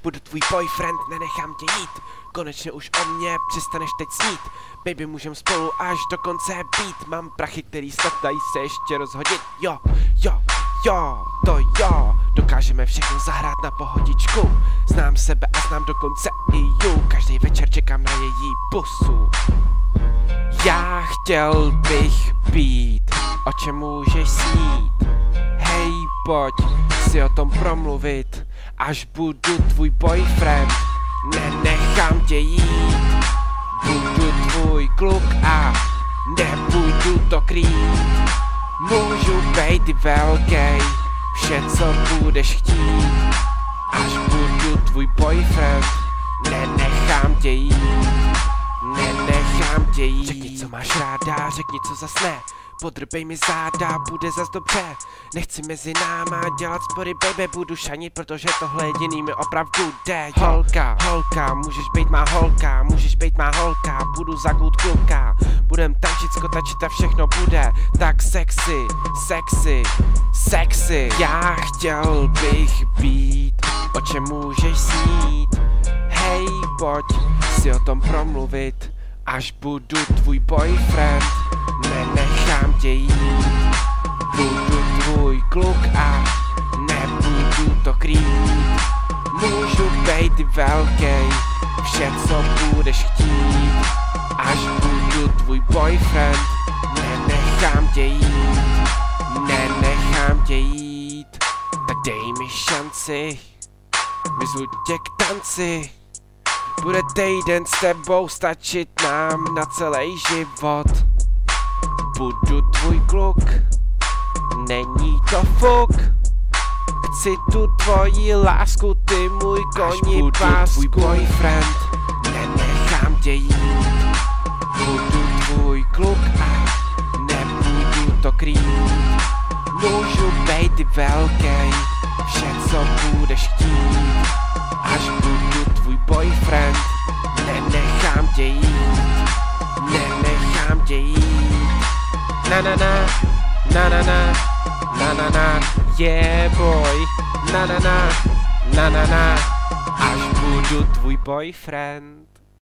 budu tvůj boyfriend, nenechám tě jít. Konečně už o mě přestaneš teď snít. Baby, můžem spolu až do konce být. Mám prachy, který snad dají se ještě rozhodit. Jo, to jo. Dokážeme všechno zahrát na pohodičku. Znám sebe a znám dokonce i ju. Každý večer čekám na její pusu. Já chtěl bych být, o čem můžeš snít. Hej, pojď si o tom promluvit. Až budu tvůj boyfriend, nenechám tě jít. Budu tvůj kluk a nebudu to krýt. Můžu bejt i velkej, vše co budeš chtít. Až budu tvůj boyfriend, nenechám tě jít. Nenechám tě jít. Řekni, co máš ráda, řekni, co zas ne. Podrbej mi záda, bude zas dobře. Nechci mezi náma dělat spory, baby, budu šanit, protože tohle jediný mi opravdu jde. Holka, můžeš být má holka, můžeš být má holka, budu zakut kluka. Budem tančit, skotačit a všechno bude tak sexy. Já chtěl bych být, o čem můžeš snít. Hej, pojď si o tom promluvit. Až budu tvůj boyfriend, nenechám tě jít. Budu tvůj kluk a nebudu to krýt. Můžu bejt i velkej, vše co budeš chtít. Až budu tvůj boyfriend, nenechám tě jít. Nenechám tě jít. Tak dej mi šanci, vyzvu tě k tanci. Bude týden s tebou stačit nám na celý život. Budu tvůj kluk, není to fuk. Chci tu tvoji lásku, ty můj koni pásku. Budu tvůj boyfriend, nenechám tě jít. Budu tvůj kluk a nebudu to krýt. Můžu bejt i velkej, vše co budeš chtít. Až budu tvůj boyfriend, nenechám tě jít. Nenechám tě jít. Na, yeah boy. Na, až budu tvůj boyfriend.